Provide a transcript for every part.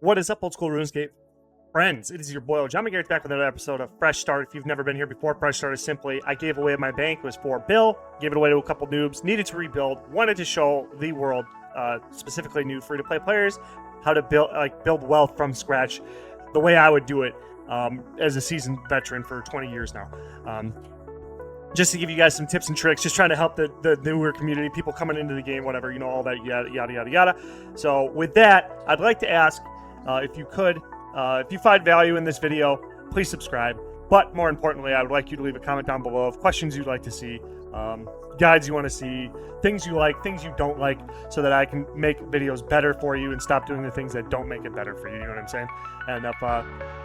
What is up, old school RuneScape friends? It is your boy John McGarrett back with another episode of Fresh Start. If you've never been here before, Fresh Start is simply I gave away my bank. It was for Bill, gave it away to a couple noobs, needed to rebuild, wanted to show the world, specifically new free-to-play players, how to build wealth from scratch, the way I would do it as a seasoned veteran for 20 years now. Just to give you guys some tips and tricks, just trying to help the newer community, people coming into the game, whatever, you know, all that yada, yada, yada, yada. So with that, I'd like to ask, if you could, if you find value in this video, please subscribe. But more importantly, I would like you to leave a comment down below of questions you'd like to see, guides you want to see, things you like, things you don't like, so that I can make videos better for you and stop doing the things that don't make it better for you, you know what I'm saying? And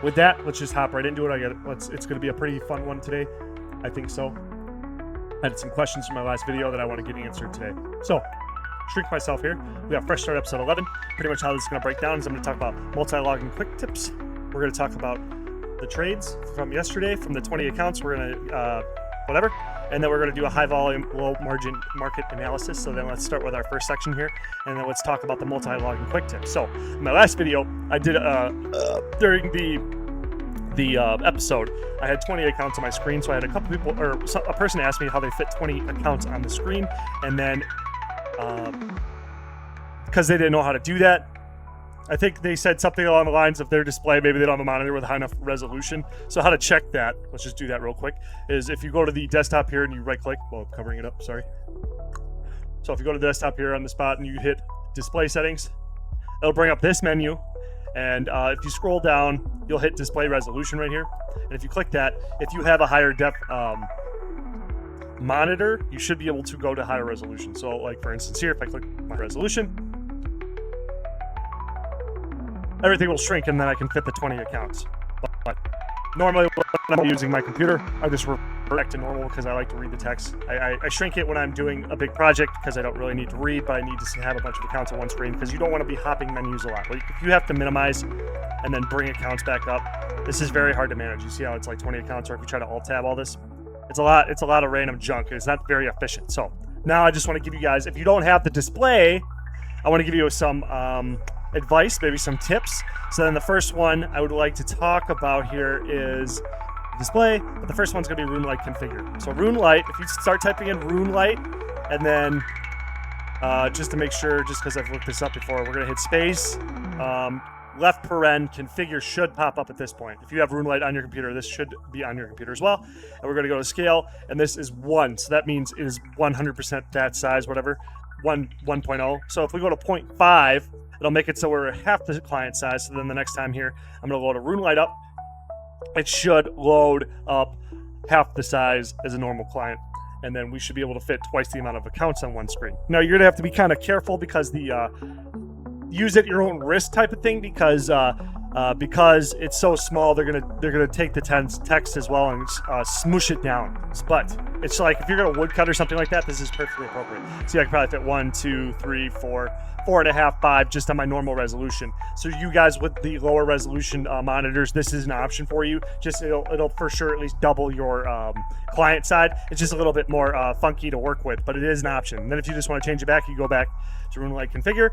with that, let's just hop right into it. It's going to be a pretty fun one today. I think so. I had some questions from my last video that I want to get answered today. So, shrink myself here. We got Fresh Start episode 11. Pretty much how this is going to break down is I'm going to talk about multi-logging quick tips. We're going to talk about the trades from yesterday from the 20 accounts. We're going to, whatever. And then we're going to do a high volume, low margin market analysis. So then let's start with our first section here. And then let's talk about the multi-logging quick tips. So, in my last video, I did, during the episode, I had 20 accounts on my screen, so I had a couple people, or a person asked me how they fit 20 accounts on the screen, and then because they didn't know how to do that, I think they said something along the lines of their display, maybe they don't have a monitor with high enough resolution. So how to check that, let's just do that real quick, is if you go to the desktop here and you right click, well, I'm covering it up, sorry. So if you go to the desktop here on the spot and you hit display settings, it'll bring up this menu. And if you scroll down, you'll hit display resolution right here. And if you click that, if you have a higher depth monitor, you should be able to go to higher resolution. So like for instance here, if I click my resolution, everything will shrink and then I can fit the 20 accounts. But normally when I'm using my computer, I just revert back to normal because I like to read the text. I shrink it when I'm doing a big project because I don't really need to read, but I need to have a bunch of accounts on one screen because you don't want to be hopping menus a lot. Like if you have to minimize and then bring accounts back up, this is very hard to manage. You see how it's like 20 accounts, or if you try to alt tab all this, it's a lot of random junk. It's not very efficient. So now I just want to give you guys, if you don't have the display, I want to give you some advice, maybe some tips. So then the first one I would like to talk about here is display, but the first one's going to be RuneLite configure. So RuneLite, if you start typing in RuneLite, and then just to make sure, just because I've looked this up before, we're going to hit space, left paren, configure should pop up at this point. If you have RuneLite on your computer, this should be on your computer as well. And we're going to go to scale, and this is 1, so that means it is 100% that size, whatever, 1.0. So if we go to 0.5, it'll make it so we're half the client size. So then the next time here, I'm going to load a RuneLite up. It should load up half the size as a normal client, and then we should be able to fit twice the amount of accounts on one screen. Now you're gonna have to be kind of careful because the use at your own risk type of thing, because it's so small, they're gonna take the text as well and smoosh it down. But it's like if you're gonna woodcut or something like that, this is perfectly appropriate. See, I can probably fit 1, 2, 3, 4, 4.5, 5 just on my normal resolution. So you guys with the lower resolution monitors, this is an option for you. Just it'll for sure at least double your client side. It's just a little bit more funky to work with, but it is an option. And then if you just want to change it back, you go back to RuneLite configure,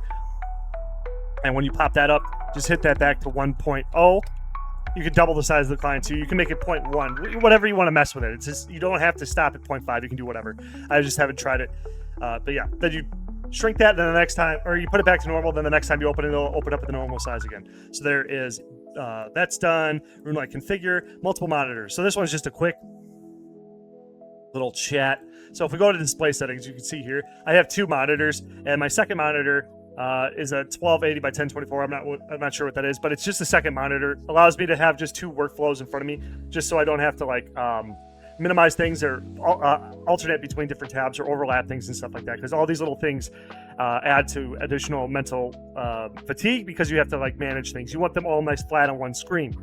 and when you pop that up, just hit that back to 1.0. You can double the size of the client too. You can make it 0.1, whatever you want to mess with it. It's just, you don't have to stop at 0.5. You can do whatever. I just haven't tried it. But yeah, then you shrink that, then the next time, or you put it back to normal, then the next time you open it, it'll open up at the normal size again. So there is, that's done. RuneLite configure, multiple monitors. So this one's just a quick little chat. So if we go to display settings, you can see here, I have 2 monitors, and my second monitor is a 1280 by 1024. I'm not sure what that is, but it's just a second monitor. Allows me to have just 2 workflows in front of me, just so I don't have to like minimize things or alternate between different tabs or overlap things and stuff like that, because all these little things add to additional mental fatigue, because you have to like manage things. You want them all nice flat on one screen.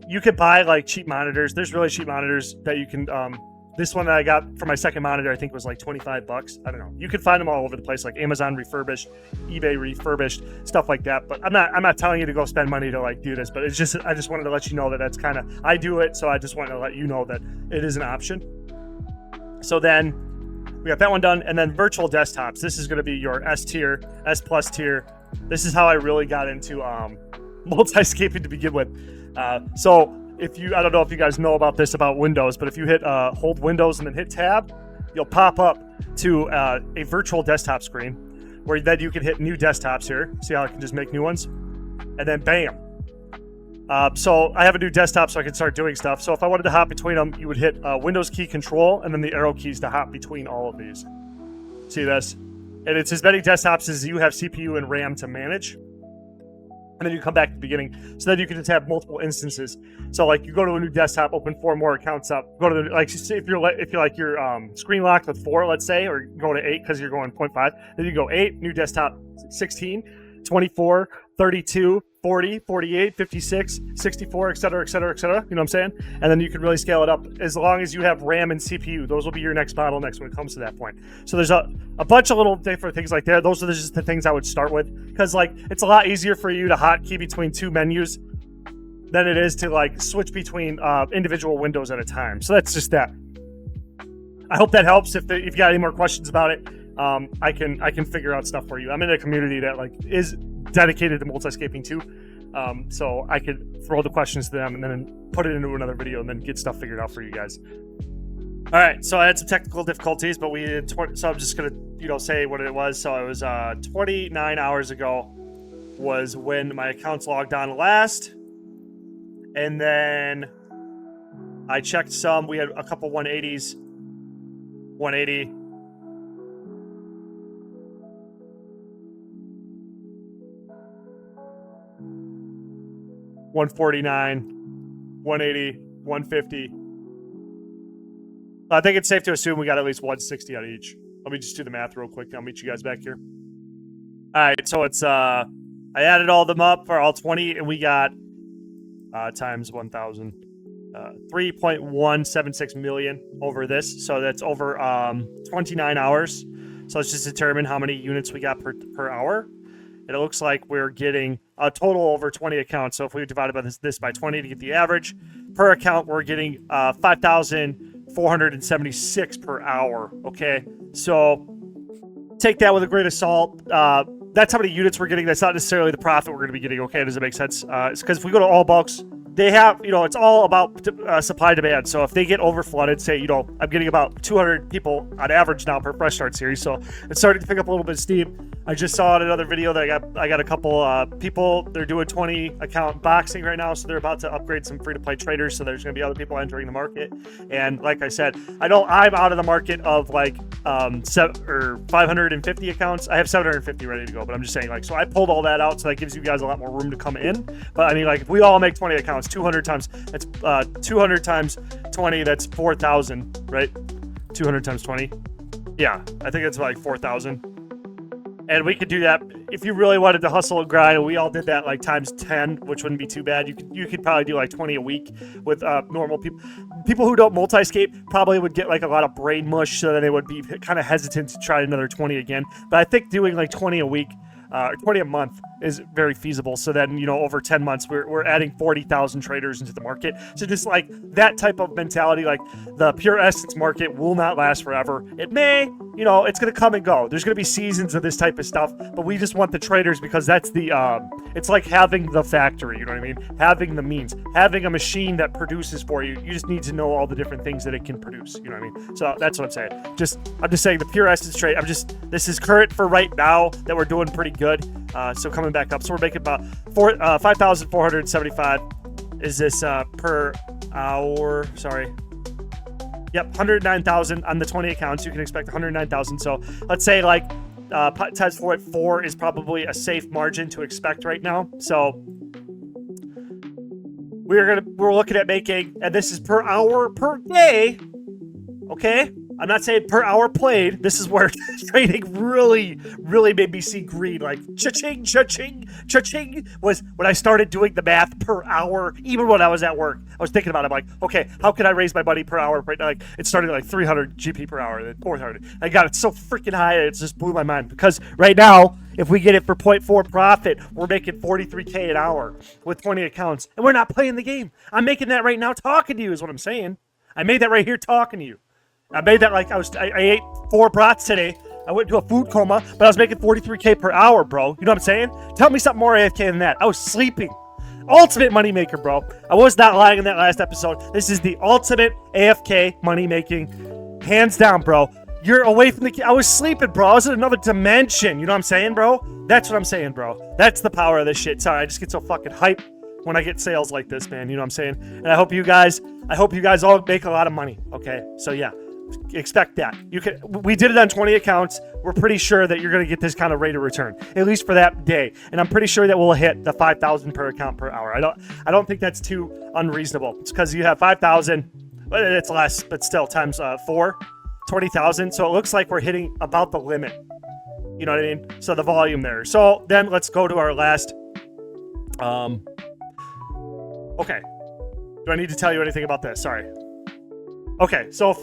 You could buy like cheap monitors. There's really cheap monitors that you can this one that I got for my second monitor, I think was like 25 bucks. I don't know. You can find them all over the place, like Amazon refurbished, eBay refurbished, stuff like that. But I'm not telling you to go spend money to like do this, but it's just, I just wanted to let you know that that's kind of, I do it. So I just wanted to let you know that it is an option. So then we got that one done. And then virtual desktops. This is going to be your S tier, S plus tier, This is how I really got into multi-scaping to begin with. So if you, I don't know if you guys know about this about Windows, but if you hit hold Windows and then hit Tab, you'll pop up to a virtual desktop screen where then you can hit new desktops here. See how I can just make new ones? And then bam. So I have a new desktop so I can start doing stuff. So if I wanted to hop between them, you would hit Windows key Control and then the arrow keys to hop between all of these. See this? And it's as many desktops as you have CPU and RAM to manage. And then you come back to the beginning. So then you can just have multiple instances. So like you go to a new desktop, open 4 more accounts up. Go to the, like if you're like your screen locked with 4, let's say, or go to 8 because you're going 0.5. Then you go 8, new desktop 16, 24, 32, 40, 48, 56, 64, etc., etc., etc. You know what I'm saying? And then you can really scale it up as long as you have RAM and CPU. Those will be your next bottlenecks when it comes to that point. So there's a bunch of little different things like that. Those are just the things I would start with, because like it's a lot easier for you to hotkey between 2 menus than it is to like switch between individual windows at a time. So that's just that. I hope that helps. If you got any more questions about it, I can figure out stuff for you. I'm in a community that like is dedicated to multi-scaping too, so I could throw the questions to them and then put it into another video and then get stuff figured out for you guys. All right, so I had some technical difficulties, but we did so I'm just gonna say what it was. So it was 29 hours ago was when my accounts logged on last, and then I checked some. We had a couple 180s, 180. 149, 180, 150. I think it's safe to assume we got at least 160 on each. Let me just do the math real quick. I'll meet you guys back here. All right, so it's I added all them up for all 20, and we got times 1,000, 3.176 million over this. So that's over 29 hours. So let's just determine how many units we got per hour. And it looks like we're getting a total over 20 accounts. So if we divide by this by 20 to get the average, per account, we're getting 5,476 per hour. Okay, so take that with a grain of salt. That's how many units we're getting. That's not necessarily the profit we're going to be getting. Okay, does it make sense? It's because if we go to all bulks, they have, it's all about supply demand. So if they get over flooded, say, I'm getting about 200 people on average now per Fresh Start series. So it's starting to pick up a little bit of steam. I just saw in another video that I got a couple people. They're doing 20 account boxing right now, so they're about to upgrade some free-to-play traders. So there's going to be other people entering the market. And like I said, I know I'm out of the market of like 550 accounts. I have 750 ready to go, but I'm just saying, like, so I pulled all that out, so that gives you guys a lot more room to come in. But I mean, like, if we all make 20 accounts, 200 times, that's 200 times 20, that's 4,000, right? 200 times 20. Yeah, I think it's like 4,000. And we could do that if you really wanted to hustle and grind. We all did that like times 10, which wouldn't be too bad. You could probably do like 20 a week with normal people. People who don't multi-scape probably would get like a lot of brain mush, so that they would be kind of hesitant to try another 20 again. But I think doing like 20 a week, 20 a month is very feasible. So then, over 10 months, we're adding 40,000 traders into the market. So just like that type of mentality, like the pure essence market will not last forever. It may, it's going to come and go. There's going to be seasons of this type of stuff, but we just want the traders because that's the, it's like having the factory, you know what I mean? Having the means, having a machine that produces for you. You just need to know all the different things that it can produce, you know what I mean? So that's what I'm saying. I'm just saying the pure essence trade, this is current for right now that we're doing pretty good. So coming back up, so we're making about 5,475 is this per hour. Sorry. Yep, 109,000 on the 20 accounts. You can expect 109,000. So let's say like times 4 is probably a safe margin to expect right now. So we're looking at making, and this is per hour per day. Okay. I'm not saying per hour played. This is where trading really, really made me see green. Like, cha-ching, cha-ching, cha-ching was when I started doing the math per hour. Even when I was at work, I was thinking about it. I'm like, okay, how can I raise my money per hour? Right now, like, it started at like 300 GP per hour, then 400. I got it so freaking high, it just blew my mind. Because right now, if we get it for 0.4 profit, we're making 43K an hour with 20 accounts. And we're not playing the game. I'm making that right now talking to you is what I'm saying. I made that right here talking to you. I made that like I ate 4 brats today I went into a food coma, but I was making 43K per hour, bro. You know what I'm saying? Tell me something more AFK than that. I was sleeping. Ultimate moneymaker, bro. I was not lying in that last episode. This is the ultimate AFK money-making. Hands down, bro. You're away from the... I was sleeping, bro. I was in another dimension. You know what I'm saying, bro? That's what I'm saying, bro. That's the power of this shit. Sorry, I just get so fucking hyped when I get sales like this, man. You know what I'm saying? And I hope you guys all make a lot of money, okay? So, yeah. Expect that. We did it on 20 accounts. We're pretty sure that you're going to get this kind of rate of return, at least for that day. And I'm pretty sure that we'll hit the 5,000 per account per hour. I don't think that's too unreasonable. It's because you have 5,000, it's less, but still times 4, 20,000. So it looks like we're hitting about the limit. You know what I mean? So the volume there. So then let's go to our last. Okay. Do I need to tell you anything about this? Sorry. Okay, so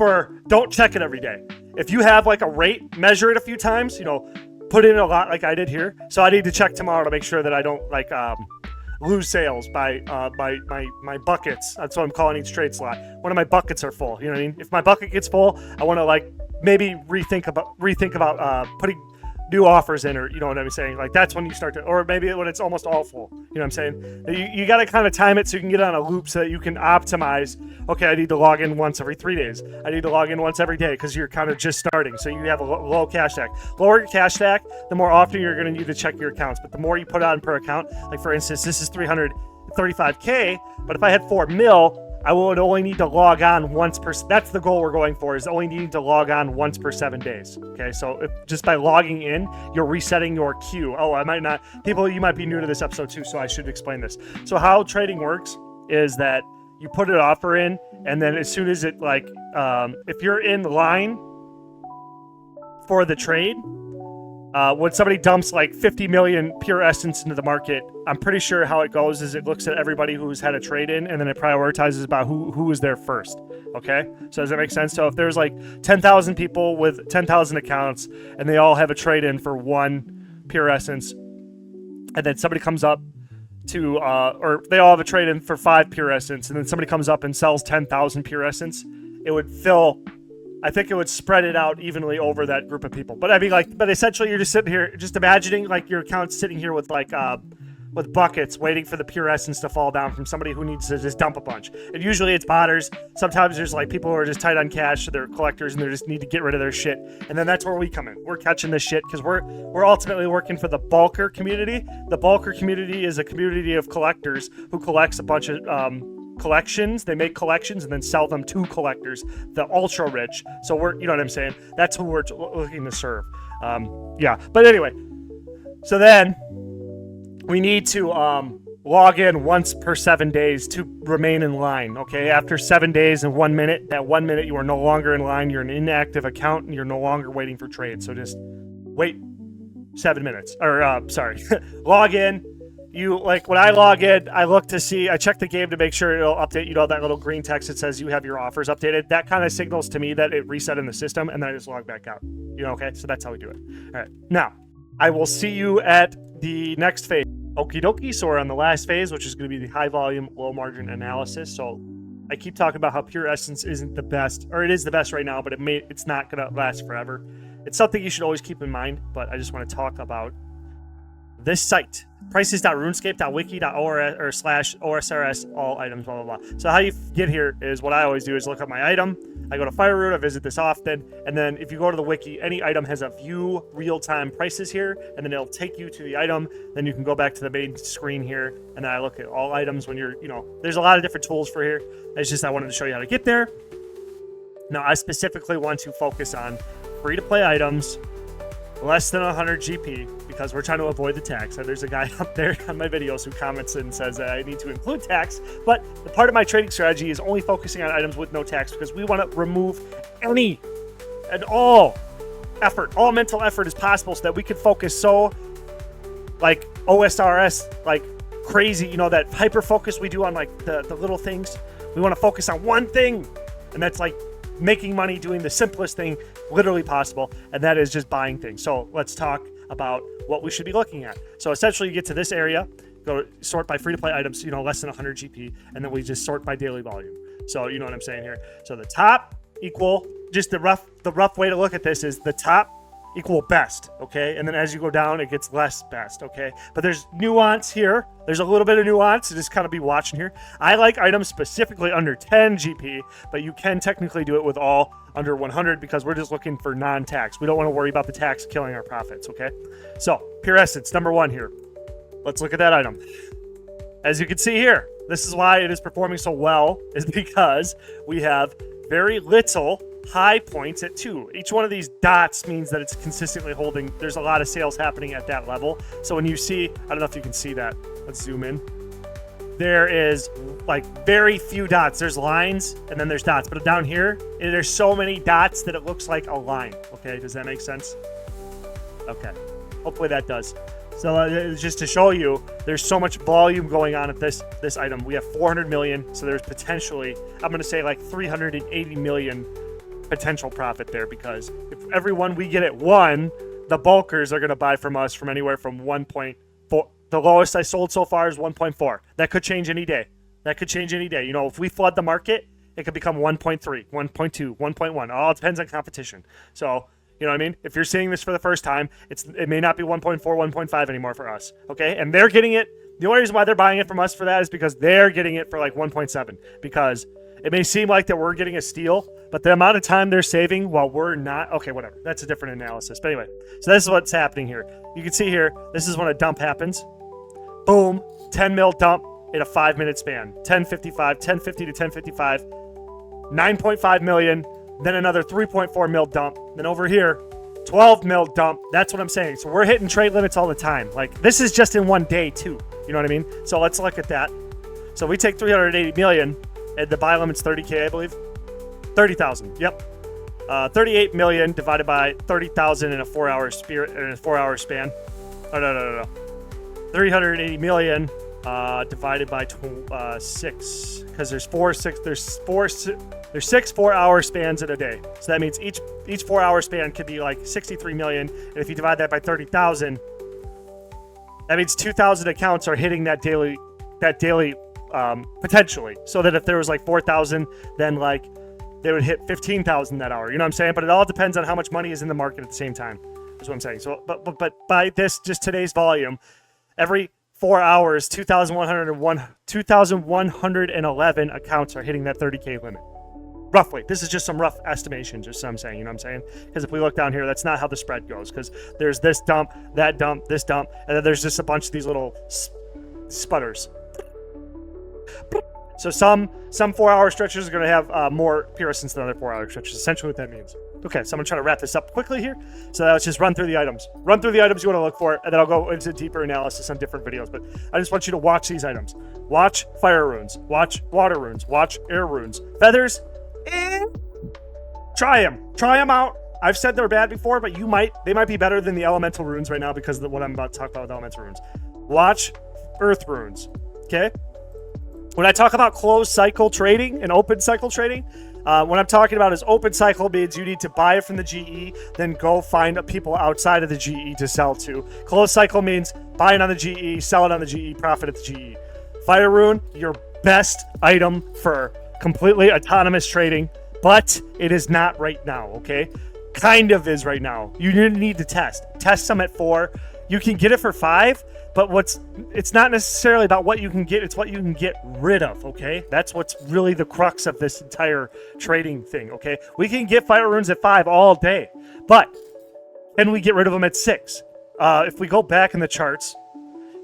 don't check it every day. If you have like a rate, measure it a few times, you know, put in a lot like I did here. So I need to check tomorrow to make sure that I don't like lose sales by my buckets. That's what I'm calling each trade slot. One of my buckets are full. You know what I mean? If my bucket gets full, I want to like maybe rethink about putting new offers in, or you know what I'm saying? Like that's when you start to, or maybe when it's almost all full. You know what I'm saying? You got to kind of time it so you can get on a loop so that you can optimize. Okay, I need to log in once every 3 days. I need to log in once every day because you're kind of just starting. So you have a low cash stack. Lower your cash stack, the more often you're going to need to check your accounts. But the more you put on per account, like for instance, this is 335K, but if I had 4 mil, I would only need to log on once per. That's the goal we're going for, is only needing to log on once per 7 days. Okay, so just by logging in, you're resetting your queue. Oh, you might be new to this episode too, so I should explain this. So how trading works is that you put an offer in, and then as soon as it if you're in line for the trade, when somebody dumps like 50 million pure essence into the market, I'm pretty sure how it goes is it looks at everybody who's had a trade in, and then it prioritizes about who was there first. Okay, so does that make sense? So if there's like 10,000 people with 10,000 accounts, and they all have a trade in for 1 pure essence, and then somebody comes up to or they all have a trade in for 5 pure essence, and then somebody comes up and sells 10,000 pure essence, it would fill. I think it would spread it out evenly over that group of people. But I mean, but essentially you're just sitting here, just imagining like your account's sitting here with with buckets waiting for the pure essence to fall down from somebody who needs to just dump a bunch. And usually it's botters. Sometimes there's like people who are just tight on cash, so they're collectors and they just need to get rid of their shit. And then that's where we come in. We're catching this shit because we're ultimately working for the bulker community. The bulker community is a community of collectors who collects a bunch of collections. They make collections and then sell them to collectors, the ultra rich. So you know what I'm saying? That's who we're looking to serve. Yeah, but anyway, so then we need to log in once per 7 days to remain in line. Okay, after 7 days and 1 minute, that 1 minute you are no longer in line. You're an inactive account and you're no longer waiting for trades. So just wait 7 minutes, or sorry, log in. When I log in, I check the game to make sure it'll update, you know, that little green text that says you have your offers updated. That kind of signals to me that it reset in the system, and then I just log back out. You know, okay? So that's how we do it. All right. Now, I will see you at the next phase. Okie dokie. So we're on the last phase, which is going to be the high volume, low margin analysis. So I keep talking about how pure essence isn't the best, or it is the best right now, but it's not going to last forever. It's something you should always keep in mind, but I just want to talk about this site, prices.runescape.wiki.or/OSRS, all items, blah, blah, blah. So how you get here is what I always do is look up my item. I go to Fire Root, I visit this often, and then if you go to the wiki, any item has a view real-time prices here, and then it'll take you to the item. Then you can go back to the main screen here, and then I look at all items when you're, there's a lot of different tools for here. It's just I wanted to show you how to get there. Now, I specifically want to focus on free-to-play items, less than 100 GP, because we're trying to avoid the tax. And there's a guy up there on my videos who comments and says that I need to include tax, but the part of my trading strategy is only focusing on items with no tax, because we want to remove any and all effort, all mental effort as possible, so that we can focus like OSRS, like crazy, that hyper focus we do on like the little things. We want to focus on one thing, and that's like making money doing the simplest thing literally possible, and that is just buying things. So let's talk about what we should be looking at. So essentially you get to this area, go sort by free-to-play items, less than 100 GP, and then we just sort by daily volume. So you know what I'm saying here. So the top equal, just the rough way to look at this is the top equal best, okay? And then as you go down, it gets less best, okay? But there's nuance here. There's a little bit of nuance to just kind of be watching here. I like items specifically under 10 GP, but you can technically do it with all under 100 because we're just looking for non-tax. We don't want to worry about the tax killing our profits, okay? So, Pure Essence, number 1 here. Let's look at that item. As you can see here, this is why it is performing so well, is because we have very little high points at 2. Each one of these dots means that it's consistently holding. There's a lot of sales happening at that level. So when you see, I don't know if you can see that. Let's zoom in. There is like very few dots. There's lines and then there's dots. But down here, there's so many dots that it looks like a line. Okay, does that make sense? Okay, hopefully that does. So just to show you, there's so much volume going on at this item. We have 400 million, so there's potentially, I'm going to say like 380 million potential profit there, because if every one we get at 1, the bulkers are going to buy from us from anywhere from 1.4. The lowest I sold so far is 1.4. That could change any day. That could change any day. You know, if we flood the market, it could become 1.3, 1.2, 1.1. All depends on competition. So, you know what I mean? If you're seeing this for the first time, it may not be 1.4, 1.5 anymore for us. Okay? And they're getting it. The only reason why they're buying it from us for that is because they're getting it for like 1.7. Because it may seem like that we're getting a steal, but the amount of time they're saving while we're not. Okay, whatever. That's a different analysis. But anyway, so this is what's happening here. You can see here, this is when a dump happens. Boom, 10 mil dump in a 5-minute span. 10.55, 10.50 to 10.55, 9.5 million. Then another 3.4 mil dump. Then over here, 12 mil dump. That's what I'm saying. So we're hitting trade limits all the time. Like, this is just in one day too. You know what I mean? So let's look at that. So we take 380 million, and the buy limit's 30K, I believe. 30,000. Yep. 38 million divided by 30,000 in a 4-hour span. Oh, no. 380 million divided by 6, because there's 6 4-hour spans in a day. So that means each 4-hour span could be like 63 million. And if you divide that by 30,000, that means 2,000 accounts are hitting that daily potentially. So that if there was like 4,000, then like they would hit 15,000 that hour. You know what I'm saying? But it all depends on how much money is in the market at the same time. That's what I'm saying. So, but by this, just today's volume, every 4 hours, 2,111 accounts are hitting that 30K limit. Roughly. This is just some rough estimation, just so I'm saying, you know what I'm saying? Because if we look down here, that's not how the spread goes, because there's this dump, that dump, this dump, and then there's just a bunch of these little sputters. So some 4-hour stretches are going to have more pure essence than other 4-hour stretches. Essentially what that means. Okay, so I'm going to try to wrap this up quickly here. So let's just run through the items. Run through the items you want to look for, and then I'll go into deeper analysis on different videos. But I just want you to watch these items. Watch fire runes. Watch water runes. Watch air runes. Feathers. Try them. Try them out. I've said they're bad before, but they might be better than the elemental runes right now because of what I'm about to talk about with elemental runes. Watch earth runes. Okay? When I talk about closed cycle trading and open cycle trading, what I'm talking about is open cycle means you need to buy it from the GE, then go find people outside of the GE to sell to. Closed cycle means buying on the GE, sell it on the GE, profit at the GE. Fire rune, your best item for completely autonomous trading, but it is not right now, okay? Kind of is right now. You need to test. Test some at 4. You can get it for 5, but it's not necessarily about what you can get, it's what you can get rid of, okay? That's what's really the crux of this entire trading thing, okay? We can get fire runes at 5 all day, but can we get rid of them at 6? If we go back in the charts,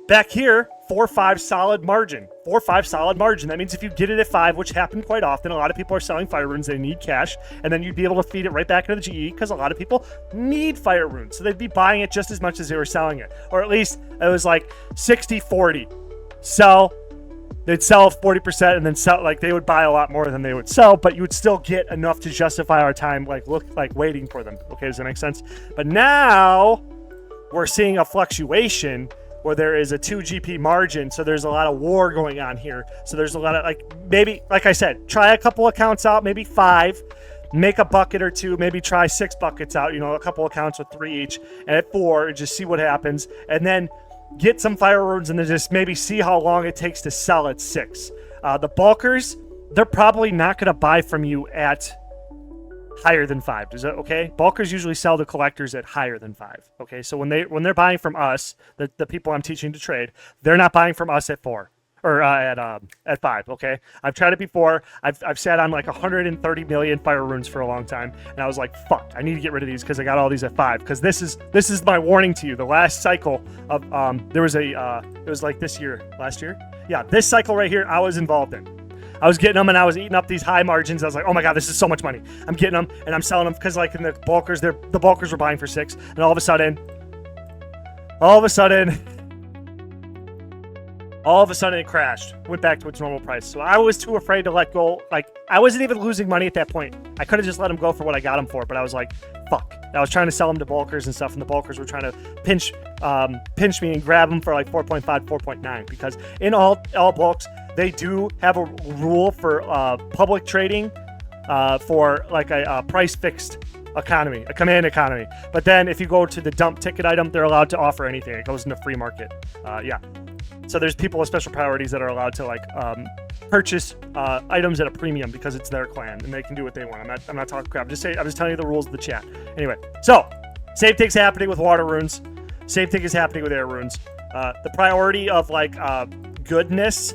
back here, 4-5 solid margin. 4-5 solid margin. That means if you get it at 5, which happened quite often, a lot of people are selling fire runes, they need cash, and then you'd be able to feed it right back into the GE because a lot of people need fire runes. So they'd be buying it just as much as they were selling it. Or at least it was like 60-40. Sell. They'd sell 40% and then sell, like they would buy a lot more than they would sell, but you would still get enough to justify our time, like waiting for them. Okay, does that make sense? But now we're seeing a fluctuation where there is a 2 GP margin, so there's a lot of war going on here. So there's a lot of, maybe, like I said, try a couple accounts out, maybe 5, make a bucket or 2, maybe try 6 buckets out, a couple accounts with 3 each, and at 4, just see what happens, and then get some fire runes and then just maybe see how long it takes to sell at 6. The bulkers, they're probably not going to buy from you at higher than 5. Is that okay? Bulkers usually sell to collectors at higher than 5. Okay, so when they're buying from us, the people I'm teaching to trade, they're not buying from us at 4 or at 5. Okay, I've tried it before. I've sat on like 130 million fire runes for a long time, and I was like, fuck, I need to get rid of these because I got all these at 5. Because this is my warning to you. The last cycle of there was it was like this year, last year. Yeah, this cycle right here, I was involved in. I was getting them and I was eating up these high margins. I was like, oh my God, this is so much money. I'm getting them and I'm selling them because like in the bulkers, the bulkers were buying for 6. And all of a sudden, it crashed. Went back to its normal price. So I was too afraid to let go. Like, I wasn't even losing money at that point. I could have just let them go for what I got them for, but I was like, fuck. I was trying to sell them to bulkers and stuff, and the bulkers were trying to pinch me and grab them for like 4.5, 4.9, because in all bulks, they do have a rule for public trading for like a price fixed economy, a command economy. But then if you go to the dump ticket item, they're allowed to offer anything. It goes into free market. Yeah. So there's people with special priorities that are allowed to like purchase items at a premium because it's their clan and they can do what they want. I'm not talking crap. I'm just telling you the rules of the chat. Anyway, so same thing's happening with water runes. Same thing is happening with air runes. The priority of like goodness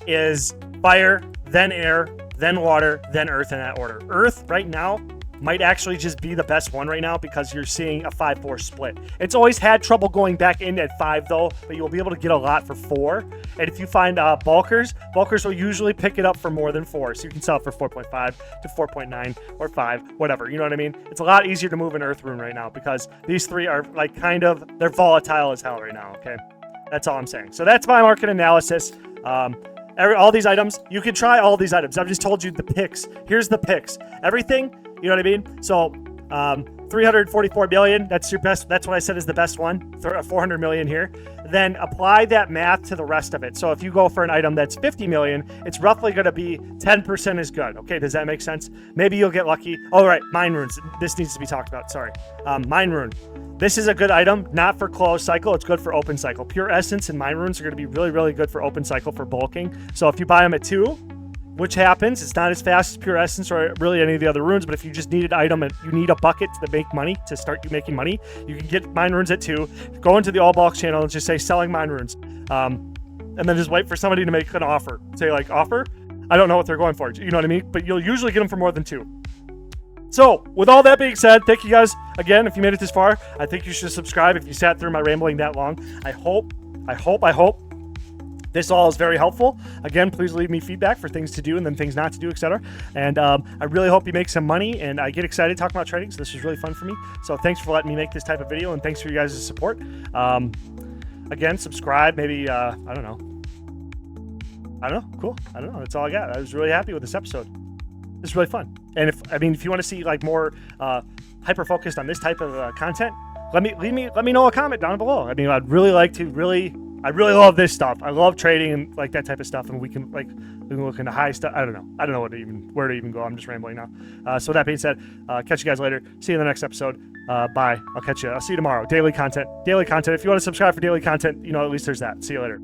is fire, then air, then water, then earth in that order. Earth right now might actually just be the best one right now because you're seeing a 5-4 split. It's always had trouble going back in at 5 though, but you'll be able to get a lot for 4. And if you find bulkers will usually pick it up for more than 4. So you can sell it for 4.5 to 4.9 or 5, whatever. You know what I mean? It's a lot easier to move an earth rune right now because these 3 are like they're volatile as hell right now, okay? That's all I'm saying. So that's my market analysis. All these items, you can try all these items. I've just told you the picks. Here's the picks. Everything, you know what I mean? So 344 million, that's your best. That's what I said is the best one. 400 million here. Then apply that math to the rest of it. So if you go for an item that's 50 million, it's roughly going to be 10% as good. Okay, does that make sense? Maybe you'll get lucky. Oh, right, mine runes. This needs to be talked about. Sorry. Mine rune. This is a good item, not for closed cycle. It's good for open cycle. Pure essence and mine runes are going to be really, really good for open cycle for bulking. So if you buy them at 2, which happens, it's not as fast as pure essence or really any of the other runes, but if you just need an item and you need a bucket to make money, to start you making money, you can get mine runes at 2. Go into the all bulk channel and just say selling mine runes. And then just wait for somebody to make an offer. Say like offer. I don't know what they're going for. You know what I mean? But you'll usually get them for more than 2. So, with all that being said, thank you guys again. If you made it this far, I think you should subscribe if you sat through my rambling that long. I hope this all is very helpful. Again, please leave me feedback for things to do and then things not to do, etc. And I really hope you make some money, and I get excited talking about trading, so this was really fun for me. So thanks for letting me make this type of video, and thanks for you guys' support. Again, subscribe, maybe, I don't know. Cool. I don't know. That's all I got. I was really happy with this episode. This is really fun. And if you want to see like more hyper focused on this type of content, let me know a comment down below. I mean, I'd really like to I really love this stuff. I love trading and like that type of stuff, and we can look into high stuff. I don't know where to even go. I'm just rambling now. So that being said, catch you guys later. See you in the next episode. Bye. I'll see you tomorrow. Daily content. If you want to subscribe for daily content, at least there's that. See you later.